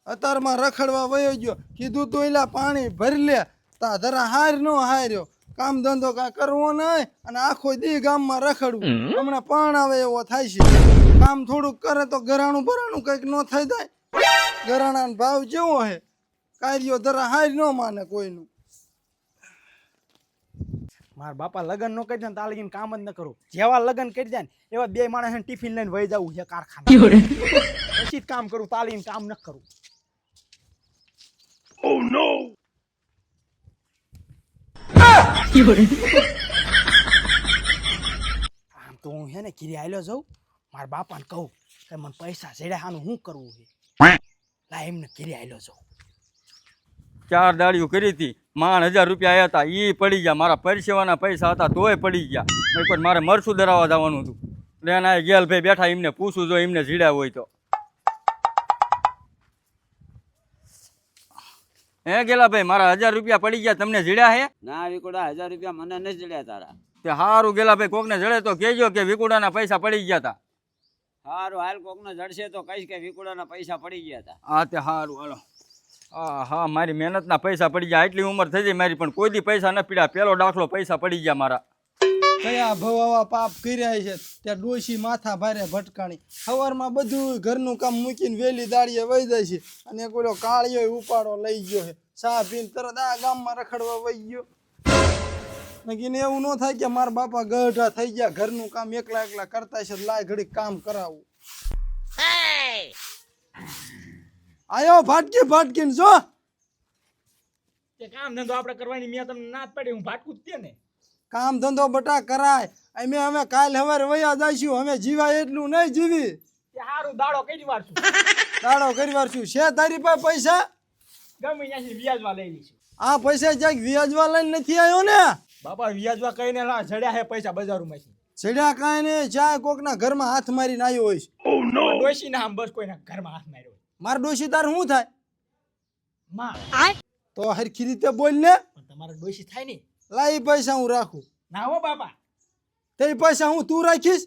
અત્યારમાં રખડવા વયો ગયો. કીધું તું એલા પાણી ભરી લે. તા ધરા હાર નો હાર્યો. કામ ધંધો કાંઈ કરવો નહીં અને આખો દી ગામમાં રખડવું. હમણાં પણ આવે એવો થાય છે. કામ થોડુંક કરે તો ગરાણું બરાણું કંઈક ન થઈ જાય. ગરાણાનો ભાવ કેવો હે? કાર્યો ધરા હાર ન માને કોઈનું. મારા બાપા લગ્ન ન કરી દે ને તાલીને કામ જ ન કરું. જેવા લગ્ન કરી જાય ને એવા બે માણસ ટિફિન લઈને વહી જવું છે કારખાને. પછી જ કામ કરું, તાલીને કામ ન કરું. Oh no! આમ તો હું હે ને ઘીરે આયલો જાઉં, મારા બાપાને કહું કે મને પૈસા જડ્યા હાનું શું કરવું છે. લા એમને ઘીરે આયલો જાઉં. 4 દાડીઓ કરી હતી, માંડ 1000 રૂપિયા આવ્યા હતા, એ પડી ગયા. મારા પરસેવાના પૈસા હતા તોય પડી ગયા. કોઈ મારે મરસું ધરાવવા જવાનું હતું. એટલે આ ગેલ ભાઈ બેઠા, એમને પૂછવું જો એમને જીડ્યા હોય તો. હે ગેલા ભાઈ, મારા 1000 રૂપિયા પડી ગયા, તમને જીડ્યા હે? ના વિકુડા, 1000 રૂપિયા મને નથી જડ્યા તારા. તે હારું ગેલા ભાઈ, કોકને જડે તો કહેજો કે વિકુડાના પૈસા પડી ગયા હતા. હારું હાલ, કોકને જડશે તો કહીશ કે વિકુડાના પૈસા પડી ગયા હતા. હા તે હારું, હાલો. હા મારી મહેનતના પૈસા પડી ગયા. આટલી ઉંમર થઈ જાય મારી, પણ કોઈ દી પૈસા ન પીડ્યા. પેલો દાખલો પૈસા પડી ગયા મારા. કયા ભવાવા પાપ કર્યા છે ત્યાં ડોશી માથા ભારે ભટકાણી. સવારમાં બધું ઘરનું કામ મૂકીને વેલી દાડીએ વહી જાય છે અને કોઈલો કાળિયો ઉપાડો લઈ ગયો છે. ચા પીને તરત આ ગામમાં રખડવા વહી ગયો. નકીને એવું ન થાય કે મારા બાપા ગઢા થઈ ગયા, ઘરનું કામ એકલા એકલા કરતા છે, લાય ઘડી કામ કરાવું. આયો ભાટકી ભાટકીને જો તે કામ ધંધો આપણે કરવાની મેં તમને ના જ પાડી, હું ભાટકું જ તે ને. કામ ધંધો બટા કરાય. અમે કાલ હવારે વયા જઈશું. અમે જીવાય એટલું નહીં જીવી. તે હારું દાડો કઈ વાર છું. દાડો કરી વારશું. છે તારી પાસે પૈસા? ગમે ત્યાંથી વ્યાજવા લઈ લઈશું. આ પૈસા ક્યાંક વ્યાજવા લઈને નથી આવ્યો ને? બાપા વ્યાજવા કહીને જડ્યા હે પૈસા બજારોમાંથી. ચડ્યા કાંઈ નહીં, ચા કોકના ઘરમાં હાથ મારીને આવ્યો હોઈશ. Oh no! ડોશી ના આમ બસ કોઈના ઘરમાં હાથ માર્યો. માર ડોશી તાર શું થાય? માં તો હરખી રીતે બોલ ને. પણ તમારે ડોશી થાય ને. લાઈ પૈસા હું રાખું. ના હો બાપા, તે પૈસા હું તું રાખીશ?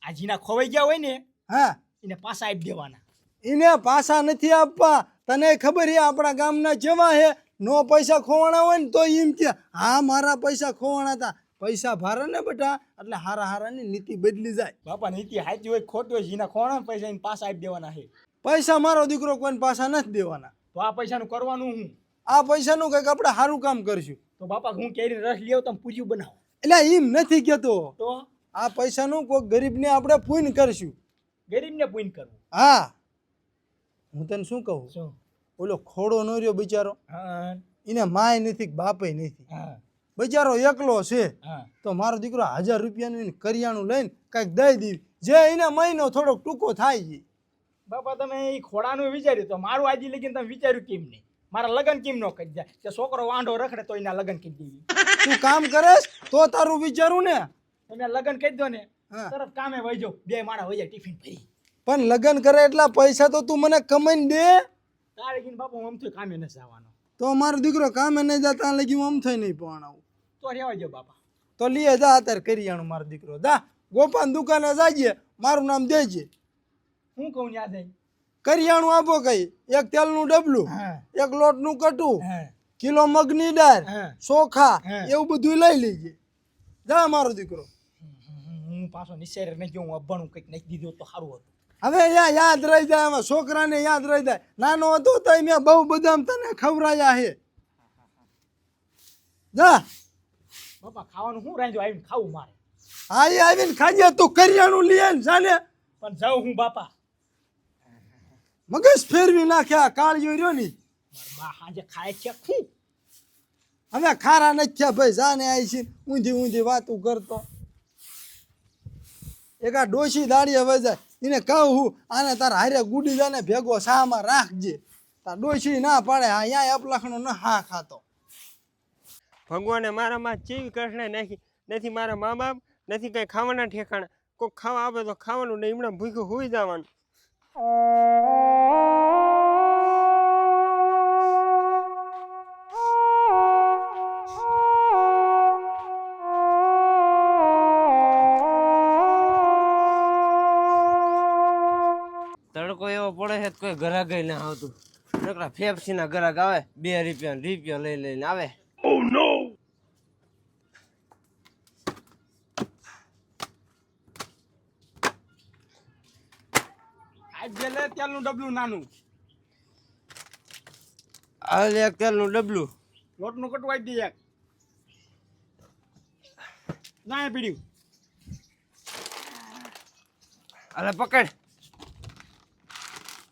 આ જીના ખોવાઈ ગયા હોય ને હા, એને પાછા આપી દેવાના. એને પાછા નથી આપવા. તને ખબર છે આપણા ગામના જેવા હે, નો પૈસા ખોવાણા હોય ને તો એમ કે હા મારા પૈસા ખોવાણા હતા. પૈસા ભારે ને બેટા, એટલે હારા હારાની નીતિ બદલી જાય. બાપા નીતિ હાચી હોય ખોટી હોય, જીના ખોવાણા પૈસા એને પાછા આપી દેવાના છે. પૈસા મારો દીકરો કોઈને પાછા નથી દેવાના. તો આ પૈસાનું કરવાનું હું. આ પૈસાનું કંઈક આપણે સારું કામ કરશું. તો બાપા હું કેરી રસ લેવ તમે પૂછ્યું બનાવો. એટલે એમ નથી કેતો. તો આ પૈસાનું કોઈ ગરીબને આપણે પૂન કરશું. ગરીબને પૂન કરવું. હા, હું તને શું કહું, શું? ઓલો ખોડો નો રહ્યો બિચારો, હા એને માય નથી કે બાપે નથી, હા બિચારો એકલો છે. હા. તો મારો દીકરો 1000 રૂપિયાનું એને કરિયાણું લઈને કાંઈક દઈ દીધી, જે એને મહિનો થોડોક ટૂંકો થાય છે. બાપા તમે એ ખોડાનું વિચાર્યું તો મારું આજે લગીને તમે વિચાર્યું કેમ નહીં? મારા લગ્ન કેમ ન કરી જાય? કે છોકરો વાંઢો રખડે તો એના લગ્ન કરી દેવી. તું કામ કરેશ તો તારું વિચારું ને. તમે લગ્ન કરી દો ને હા. તરત કામે વહી જાઓ, બે માણા વહી જાય ટિફિન ભરી. પણ લગ્ન કરે એટલા પૈસા તો તું મને કમાઈને દે. તારે કીને બાપા આમ થયું કામે નથી જવાનો. તો મારો દીકરો કામે નહીં જતા લગી હું આમ થઈ નહીં પહોંચાવું. તો રહેવા દો બાપા. તો લીએ જા અત્યારે કરિયાણું મારો દીકરો. દા ગોપાન દુકાને જાજે, મારું નામ દેજે. હું કહું યાદ આવી. કરિયાણું આપો કઈ, એક તેલનું ડબલું, હા. એક લોટનું કટું, હા. કિલો મગની દાળ, હા. ચોખા, હા. એવું બધું લઈ લેજે. જા મારો દીકરો. હું પાછો નિશ્ચય નહીં ગયો, હું અભણું કંઈક નાખી દીધું તો સારું હતું. હવે અહીંયા યાદ રહી જાય, આમાં છોકરાને યાદ રહી જાય. નાનો હતો તો મેં બહુ બદામ તને ખવડાયા છે. જા. બાપા ખાવાનું શું રાંધ્યું આવીને ખાવું મારે. હા એ આવીને ખાજે, તું કરિયાણું લઈ આવીને જાને. પણ જાઉં હું બાપા. મગજ ફેરવી નાખ્યા કાળિયો રહ્યો ની. મારા બા સાંજે ખાય છે શું? હવે ખારા નથી થયા ભાઈ, જાને આવી છે ઊંધી ઊંધી વાતું કરતો. એક આ ડોશી દાડીએ વજાય, એને કહું હું આને તારા હારે ગુડી જાને ભેગો શામાં રાખજે. તાર ડોશી ના પાડે, હા યા અપલાખણો ન હા ખાતો. ભગવાને મારામાં ચેવી કૃષ્ણ નાખી નથી. મારા મા બાપ નથી કંઈ ખાવાના ઠેકાણા. કોઈ ખાવા આપે તો ખાવાનું નહીં, હમણાં ભૂખ્યું હોઈ જવાનું. તડકો એવો પડે છે કોઈ ઘરા ગઈ ના આવતું. નકરા ફેફસીના ગ્રાહક આવે 2 રૂપિયા લઈ લઈને આવે. આજ જે લે તેલનું ડબલું નાનું, હાલ એક તેલનું ડબલું. લોટનું કટું આપી દે એક. ના એ પીડ્યું. હાલે પકડ.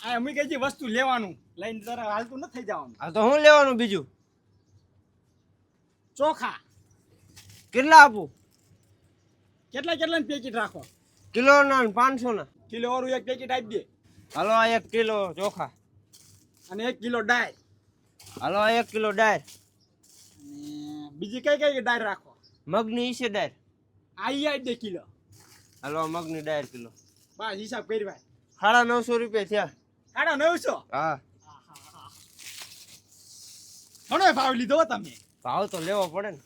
આ અમી કઈ જે વસ્તુ લેવાનું લઈને તારા હાલતું ન થઈ જવાનું. આ તો હું લેવાનું બીજું? ચોખા કેટલા આપું? કેટલા પેકેટ રાખો? કિલોના ને 500 ના. કિલો વાળું એક પેકેટ આપી દે. હાલો આ 1 કિલો ચોખા. અને 1 કિલો ડાળ. હાલો આ 1 કિલો દાળ. અને બીજી કઈ ડાળ રાખો? મગની ઈસે દાળ. આ ઈ આપી દે કિલો. હાલો આ મગની દાળ કિલો. બસ હિસાબ કરી ભાઈ. 950 રૂપિયા થયા. 950. હા, ઘણો ભાવ લીધો હો તમે. ભાવ તો લેવો પડે ને.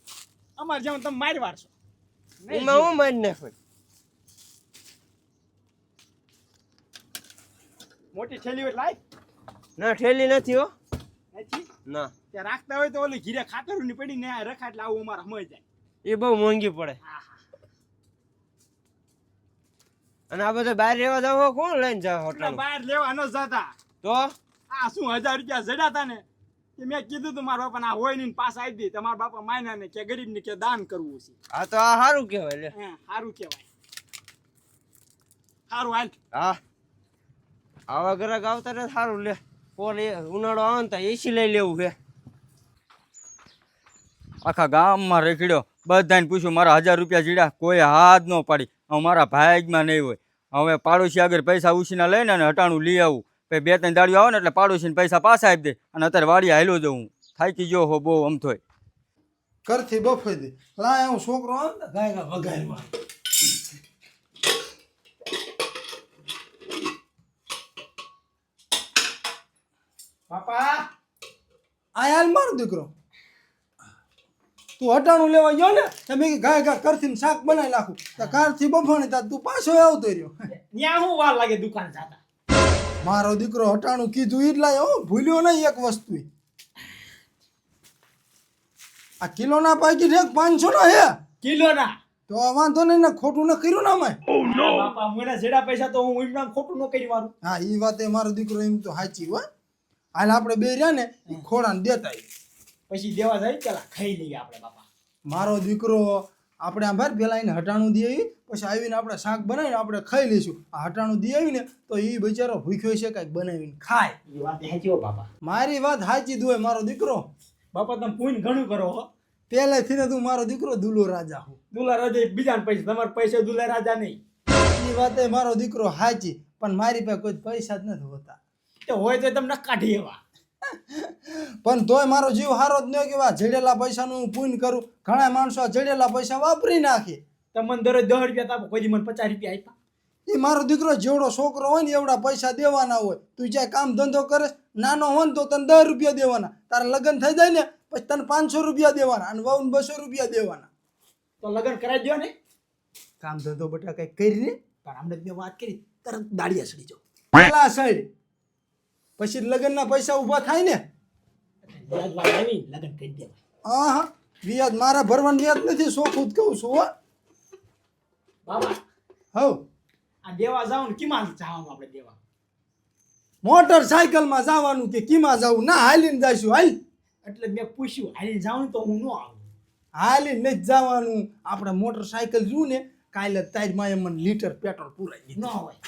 અમારે જેમ તમે મારી વારશો. એમાં હું મારી નાખું. મોટી થેલી હોય લાય. ના ઠેલી નથી હો. નથી ના, ત્યાં રાખતા હોય તો ઓલી ઘીરે ખાતરની પડી ને આ રખા એટલે આવું અમારે સમય જાય. એ બહુ મોંઘી પડે. અને આ બધા બહાર રહેવા જાવ કોણ લઈને જાવ એટલે હોટલ? બહાર લેવા ન જતા. તો આ શું 1000 રૂપિયા જડાતા ને કે મેં કીધું તું મારા બાપા આ હોય નહીં પાસ આપી દે. તમારા બાપા માયના ને કે ગરીબ ને કે દાન કરવું છે. આ તો આ સારું કહેવાય લે. સારું કહેવાય. સારું હાલ. હા, આવા ગ્રાહક આવતા ને સારું લે. પોલે ઉનાળો આવે ને તો એસી લઈ લેવું છે. આખા ગામમાં રેખડ્યો, બધાને પૂછ્યું, મારા 1000 રૂપિયા જીડ્યા, કોઈ હાથ ન પાડી. હવે મારા ભાગમાં નહીં હોય. હવે પાડોશી આગળ પૈસા ઉછીના લઈને અને હટાણું લઈ આવું. પછી 2-3 દાડીઓ આવે ને એટલે પાડોશીને પૈસા પાછા આપી દે. અને અત્યારે વાડીએ હાલ્યો જવું. થાકી ગયો હો બહુ આમ થોય. ઘરથી બફાઈ દે. લાય હું છોકરો આવે ને ગાયના વઘારમાં. બાપા આ હાલ મારો દીકરો, તું હટાણું લેવા ગયો ને તમે ગાય કરથી શાક બનાવી નાખું તો કારથી બફાણી તા તું પાછો આવતો રહ્યો. ત્યાં હું વાર લાગે દુકાન જતા. મારો દીકરો હટાણું કીધું ઈ જ લાય. હો ભૂલ્યો નહીં એક વસ્તુ. આ કિલોના પાકીટ 500 ના હે. કિલો ના તો આ વાંધો નહીં ને ખોટું ન કર્યું ને અમે. બાપા મને જેડા પૈસા તો હું એમના ખોટું ન કરી મારું. હા ઈ વાતે મારો દીકરો એમ તો સાચી હોય. હાલ આપણે બે રહ્યા ને ઈ ખોડાને દેતા પછી દેવા જાય પેલા ખાઈ લઈએ આપણે બાપા. મારો દીકરો આપણે આ ભાઈ પેલા એને હટાણું દે આવી પછી આવીને આપણે શાક બનાવીને આપણે ખાઈ લઈશું. આ હટાણું દે આવીને તો એ બિચારો ભૂખ્યો છે કાંઈક બનાવીને ખાય. એ વાત સાચી હો બાપા. મારી વાત સાચી જ હોય મારો દીકરો. બાપા તમે પૂન ઘણું કરો હો. પહેલેથી ને તું મારો દીકરો દુલો રાજા હું. દુલા રાજા બીજાને પૈસા, તમારા પૈસા દુલા રાજા નહીં. એ વાતે મારો દીકરો સાચી, પણ મારી પાસે કોઈ પૈસા જ નથી હોતા. તો હોય તો તમને કાઢી એવા. પણ તોય મારો જીવ હારો જ ન કેવા. જડેલા પૈસાનું હું પૂન કરું. ઘણા માણસો જડેલા પૈસા વાપરી નાખે. તમને દરરોજ 10 રૂપિયા આપો, કોઈ દી મને 50 રૂપિયા આપ્યા. એ મારો દીકરો જેવડો છોકરો હોય ને એવડા પૈસા દેવાના હોય. તું જ્યાં કામ ધંધો કરે નાનો હોય ને તો તને 10 રૂપિયા દેવાના. તારા લગ્ન થઈ જાય ને પછી તને 500 રૂપિયા દેવાના અને વહુને 200 રૂપિયા દેવાના. તો લગ્ન કરાવી દો ને. કામ ધંધો બટા કઈ કરીને પણ હમણાં મેં વાત કરી તરત દાડિયા સડી જાઓ. પેલા સાઈડ પછી લગ્નના પૈસા ઊભા થાય ને વ્યાજ વાર આવી લગ્ન કરી દેવાય. હા વ્યાજ મારા ભરવાનું વ્યાજ નથી. સોખું જ કહું છું હો. બાબા હવ આ દેવા જાવ ને કિમાં જવાનું આપણે દેવા? મોટરસાયકલમાં જવાનું કે કીમાં જવું? ના હાલીને જઈશું. હાલ એટલે મેં પૂછ્યું હાલી જાઉં તો હું ન આવું. હાલીને નથી જવાનું. આપણે મોટરસાયકલ જોયું ને કાલે તારી માએ મને લીટર પેટ્રોલ પુરાઈ ન દીધું. હોય